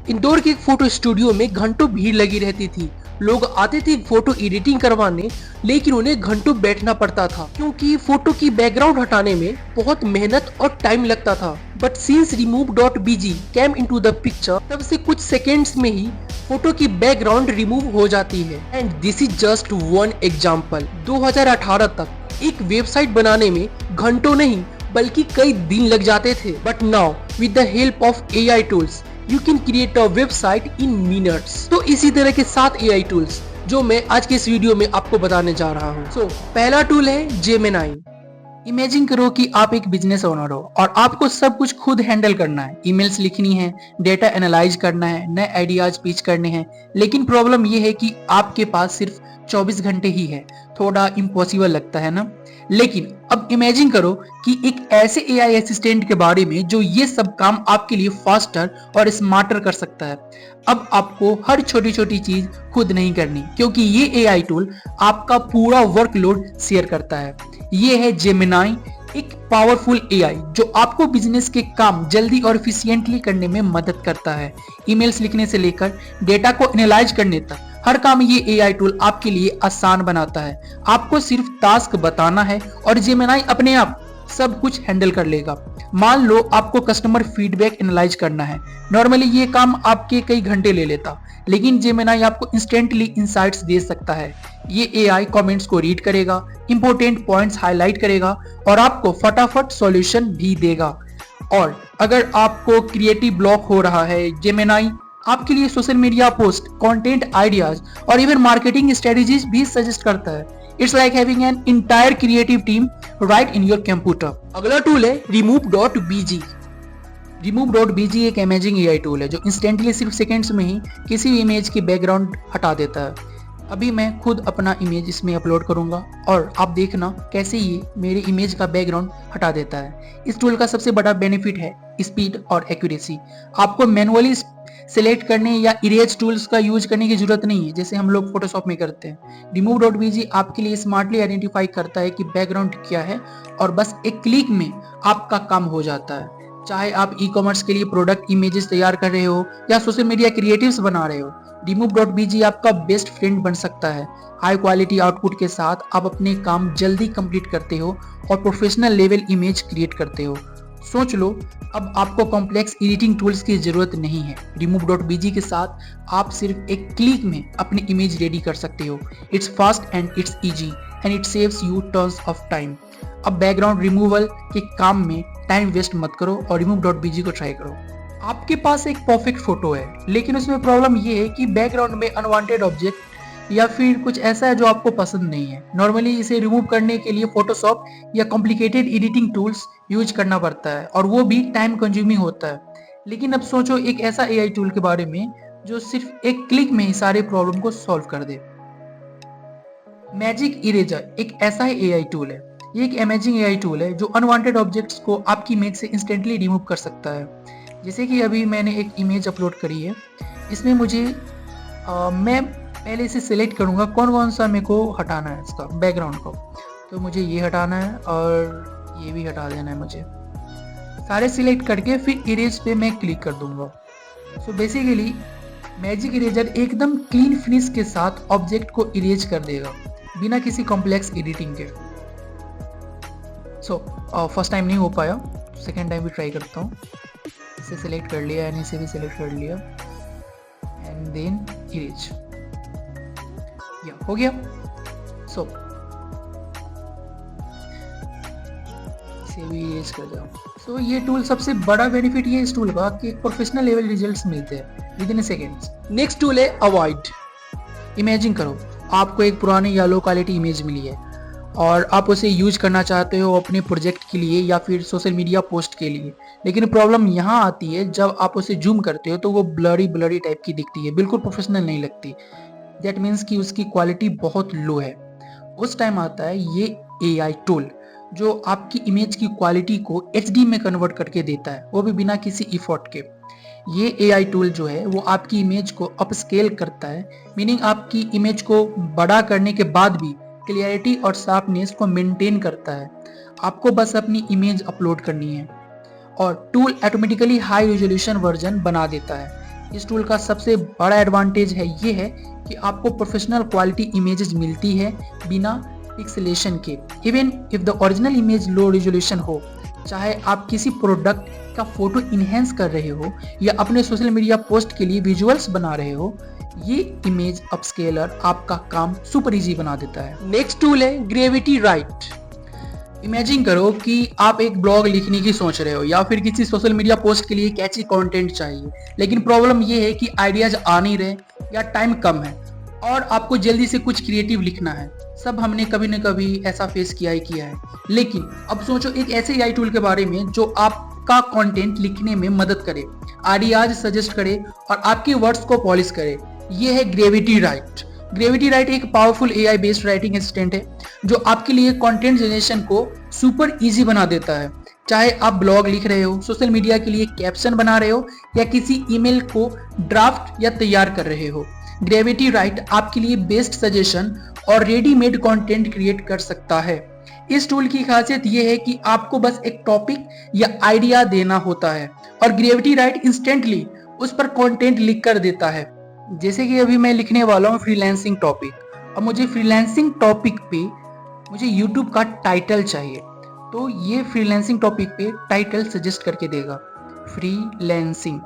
इंदौर के एक photo studio में घंटों भीड़ लगी रहती थी। लोग आते थे फोटो एडिटिंग करवाने, लेकिन उन्हें घंटों बैठना पड़ता था क्योंकि फोटो की बैकग्राउंड हटाने में बहुत मेहनत और टाइम लगता था। But since remove.bg came into the picture, तब से कुछ सेकेंड्स में ही फोटो की बैकग्राउंड रिमूव हो जाती है। And this is just one example. 2018 तक एक वेबसाइट बनाने में घंटों नहीं बल्कि कई दिन लग जाते थे। But now with the help of AI tools you can create a website in minutes. तो इसी तरह के 7 AI टूल्स जो मैं आज के इस वीडियो में आपको बताने जा रहा हूँ। सो पहला टूल है जेमिनाई। इमेजिन करो कि आप एक बिजनेस ओनर हो और आपको सब कुछ खुद हैंडल करना है। ईमेल्स लिखनी है, डेटा एनालाइज करना है, नए आइडियाज पिच करने हैं। लेकिन प्रॉब्लम ये है कि आपके पास सिर्फ 24 घंटे ही है। थोड़ा इम्पॉसिबल लगता है ना? लेकिन अब इमेजिन करो कि एक ऐसे एआई असिस्टेंट के बारे में जो ये सब काम आपके लिए फास्टर और स्मार्टर कर सकता है। अब आपको हर छोटी छोटी चीज खुद नहीं करनी, क्योंकि ये एआई टूल आपका पूरा वर्कलोड शेयर करता है। ये है जेमिनाई, एक पावरफुल एआई जो आपको बिजनेस के काम जल्दी और एफिशिएंटली करने में मदद करता है। ईमेल्स लिखने से लेकर डेटा को एनालाइज करने तक हर काम ये एआई टूल आपके लिए आसान बनाता है। आपको सिर्फ टास्क बताना है और जेमिनाई अपने आप सब कुछ हैंडल कर लेगा। मान लो आपको कस्टमर फीडबैक एनालाइज करना है। नॉर्मली ये काम आपके कई घंटे ले लेता, लेकिन जेमिनाई आपको इंस्टेंटली इंसाइट्स दे सकता है। ये एआई कमेंट्स को रीड करेगा, इंपॉर्टेंट पॉइंट्स हाईलाइट करेगा और आपको फटाफट सॉल्यूशन भी देगा। और अगर आपको क्रिएटिव ब्लॉक हो रहा है, जेमिनाई आपके लिए social media post, content ideas और इवन मार्केटिंग स्ट्रेटजीज भी सजेस्ट करता है। It's like having an entire creative team right in your computer. अगला टूल है remove.bg। remove.bg एक अमेजिंग एआई टूल है जो इंस्टेंटली सिर्फ सेकंड्स में ही किसी भी इमेज की बैकग्राउंड हटा देता है। अभी मैं खुद अपना इमेज इसमें अपलोड करूंगा और आप देखना कैसे ये मेरे इमेज का बैकग्राउंड हटा देता है। इस टूल का सबसे बड़ा बेनिफिट है स्पीड और एक्यूरेसी। आपको मैनुअली सिलेक्ट करने या इरेज टूल्स का यूज करने की जरूरत नहीं है जैसे हम लोग फोटोशॉप में करते हैं। remove.bg आपके लिए स्मार्टली आइडेंटिफाई करता है कि बैकग्राउंड क्या है और बस एक क्लिक में आपका काम हो जाता है। चाहे आप ई कॉमर्स के लिए प्रोडक्ट इमेजेस तैयार कर रहे हो या सोशल मीडिया क्रिएटिव्स बना रहे हो, remove.bg आपका बेस्ट फ्रेंड बन सकता है। हाई क्वालिटी आउटपुट के साथ आप अपने काम जल्दी कंप्लीट करते हो और प्रोफेशनल लेवल इमेज क्रिएट करते हो। सोच लो, अब आपको कॉम्प्लेक्स एडिटिंग टूल्स की जरूरत नहीं है। remove.bg के साथ आप सिर्फ एक क्लिक में अपनी इमेज रेडी कर सकते हो। It's fast and it's easy and it saves you tons of time. अब बैकग्राउंड रिमूवल के काम में टाइम वेस्ट मत करो और remove.bg को ट्राई करो। आपके पास एक परफेक्ट फोटो है, लेकिन उसमें प्रॉब्लम ये है कि बैकग्राउंड में अनवांटेड ऑब्जेक्ट या फिर कुछ ऐसा है जो आपको पसंद नहीं है। नॉर्मली इसे रिमूव करने के लिए फोटोशॉप या कॉम्प्लिकेटेड एडिटिंग टूल्स यूज करना पड़ता है और वो भी टाइम कंज्यूमिंग होता है। लेकिन अब सोचो एक ऐसा एआई टूल के बारे में जो सिर्फ एक क्लिक में ही सारे प्रॉब्लम को सॉल्व कर दे। मैजिक इरेजर एक ऐसा ही एआई टूल है। ये एक अमेजिंग एआई टूल है जो अनवांटेड ऑब्जेक्ट्स को आपकी इमेज से इंस्टेंटली रिमूव कर सकता है। जैसे कि अभी मैंने एक इमेज अपलोड करी है, इसमें मुझे मैं पहले इसे सिलेक्ट करूंगा कौन कौन सा मेरे को हटाना है इसका बैकग्राउंड को। तो मुझे ये हटाना है और ये भी हटा देना है। मुझे सारे सिलेक्ट करके फिर इरेज पे मैं क्लिक कर दूंगा। सो बेसिकली मैजिक इरेजर एकदम क्लीन फिनिश के साथ ऑब्जेक्ट को इरेज कर देगा बिना किसी कॉम्प्लेक्स एडिटिंग के। सो फर्स्ट टाइम नहीं हो पाया, सेकेंड टाइम भी ट्राई करता हूँ। इसे सिलेक्ट कर लिया एंड इसे भी सिलेक्ट कर लिया एंड देन इरेज। या हो गया। सो इसे भी इरेज कर जाओ। सो ये टूल सबसे बड़ा बेनिफिट ये इस टूल का कि प्रोफेशनल लेवल रिजल्ट्स मिलते हैं with in seconds. Next tool है अवॉइड। इमेजिन करो आपको एक पुरानी या लो क्वालिटी इमेज मिली है और आप उसे यूज करना चाहते हो अपने प्रोजेक्ट के लिए या फिर सोशल मीडिया पोस्ट के लिए। लेकिन प्रॉब्लम यहाँ आती है जब आप उसे जूम करते हो तो वो ब्लरी ब्लरी टाइप की दिखती है, बिल्कुल प्रोफेशनल नहीं लगती। दैट मीन्स कि उसकी क्वालिटी बहुत लो है। उस टाइम आता है ये एआई टूल जो आपकी इमेज की क्वालिटी को एचडी में कन्वर्ट करके देता है, वो भी बिना किसी इफोर्ट के। ये एआई टूल जो है वो आपकी इमेज को अपस्केल करता है, मीनिंग आपकी इमेज को बड़ा करने के बाद भी क्लियरिटी और शार्पनेस को मेंटेन करता है। आपको बस अपनी इमेज अपलोड करनी है और tool automatically high resolution version बना देता है। इस टूल का सबसे बड़ा एडवांटेज है ये है कि आपको प्रोफेशनल क्वालिटी इमेजेस मिलती है बिना पिक्सेलेशन के। Even if the original image low resolution हो, चाहे आप किसी प्रोडक्ट का फोटो इनहेंस कर रहे हो या अपने सोशल मीडिया पोस्ट के लिए विजुअल्स बना रहे हो, ये इमेज अपस्केलर आपका काम सुपर इजी बना देता है। नेक्स्ट टूल है ग्रेविटी राइट। इमेजिन करो कि आप एक ब्लॉग लिखने की सोच रहे हो या फिर किसी सोशल मीडिया पोस्ट के लिए कैची कंटेंट चाहिए, लेकिन प्रॉब्लम ये है कि आइडियाज आ नहीं रहे या टाइम कम है और आपको जल्दी से कुछ क्रिएटिव लिखना है। सब हमने कभी न कभी ऐसा फेस किया है। लेकिन अब सोचो एक ऐसे एआई टूल के बारे में जो आपका कंटेंट लिखने में मदद करे, आइडियाज सजेस्ट करे और आपके वर्ड्स को पॉलिश करे। ये है ग्रेविटी राइट। ग्रेविटी राइट एक powerful AI based writing assistant है जो आपके लिए कंटेंट जनरेशन को सुपर इजी बना देता है। चाहे आप ब्लॉग लिख रहे हो, सोशल मीडिया के लिए कैप्शन बना रहे हो या किसी ईमेल को ड्राफ्ट या तैयार कर रहे हो, ग्रेविटी राइट आपके लिए बेस्ट सजेशन और रेडीमेड कंटेंट क्रिएट कर सकता है। इस टूल की खासियत यह है कि आपको बस एक टॉपिक या आइडिया देना होता है और ग्रेविटी राइट इंस्टेंटली उस पर कंटेंट लिख कर देता है। जैसे कि अभी मैं लिखने वाला हूँ फ्रीलांसिंग टॉपिक, और मुझे फ्रीलांसिंग टॉपिक पे मुझे यूट्यूब का टाइटल चाहिए, तो ये फ्रीलांसिंग टॉपिक पे टाइटल सजेस्ट करके देगा, फ्रीलांसिंग।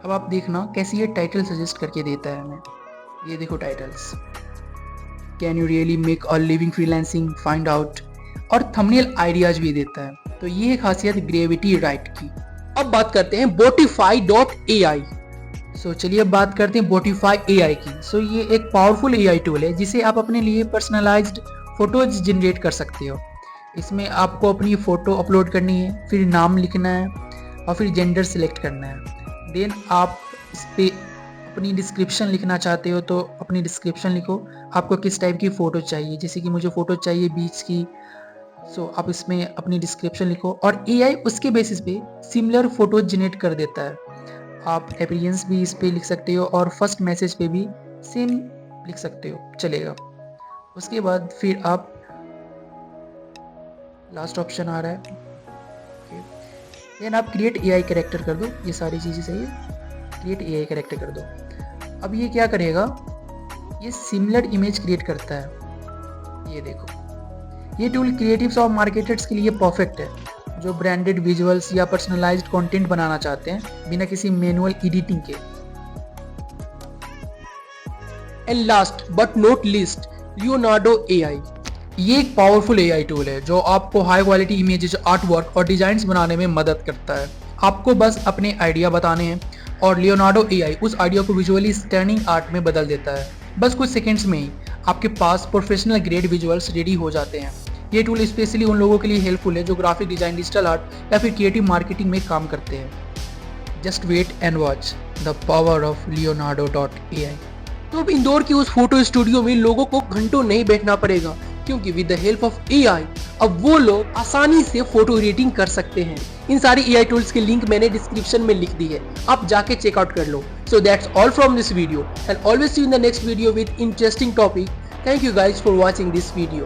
अब आप देखना कैसे ये टाइटल सजेस्ट करके देता है हमें। ये देखो titles, can you really make a living freelancing, find out, और थंबनेल आइडियाज भी देता है। तो ये खासियत ग्रेविटी राइट की। अब बात करते हैं botify.ai। चलिए अब बात करते हैं बोटिफाई एआई की। ये एक पावरफुल एआई टूल है जिसे आप अपने लिए पर्सनलाइज्ड फोटोज जनरेट कर सकते हो। इसमें आपको अपनी फोटो अपलोड करनी है, फिर नाम लिखना है और फिर जेंडर सिलेक्ट करना है। देन आप इस पे अपनी डिस्क्रिप्शन लिखना चाहते हो तो अपनी डिस्क्रिप्शन लिखो, आपको किस टाइप की फ़ोटो चाहिए। जैसे कि मुझे फ़ोटो चाहिए बीच की, आप इसमें अपनी डिस्क्रिप्शन लिखो और एआई उसके बेसिस पे सिमिलर फोटो जनरेट कर देता है। आप अपीयरेंस भी इस पे लिख सकते हो और फर्स्ट मैसेज पे भी सेम लिख सकते हो, चलेगा। उसके बाद फिर आप लास्ट ऑप्शन आ रहा है, देन आप क्रिएट एआई कैरेक्टर कर दो। ये सारी चीज़ें सही है, क्रिएट एआई कैरेक्टर कर दो। अब ये क्या करेगा, ये सिमिलर इमेज क्रिएट करता है। ये देखो, ये टूल क्रिएटिव्स और मार्केटर्स के लिए परफेक्ट है जो ब्रांडेड विजुअल्स या पर्सनलाइज्ड कंटेंट बनाना चाहते हैं बिना किसी मैनुअल एडिटिंग के। And last but not least, Leonardo AI. ये एक पावरफुल एआई टूल है जो आपको high quality images, art work और डिजाइन्स बनाने में मदद करता है। आपको बस अपने आइडिया बताने हैं और लियोनार्डो एआई उस आइडिया को विजुअली स्टनिंग आर्ट में बदल देता है। बस कुछ सेकंड्स में ही आपके पास प्रोफेशनल ग्रेड विजुअल्स रेडी हो जाते हैं। ये टूल स्पेशली उन लोगों के लिए हेल्पफुल है जो ग्राफिक डिजाइन, डिजिटल आर्ट या फिर क्रिएटिव मार्केटिंग में काम करते हैं। Just wait and watch the power of leonardo.ai। तो अब इंदौर की उस फोटो स्टूडियो में लोगों को घंटों नहीं बैठना पड़ेगा, क्योंकि with the help of AI अब वो लोग आसानी से फोटो एडिटिंग कर सकते हैं। इन सारी एआई टूल्स के लिंक मैंने डिस्क्रिप्शन में लिख दी है, आप जाके चेकआउट कर लो। So that's all from this video and always see you in the next video with interesting topic. Thank you guys for watching this video.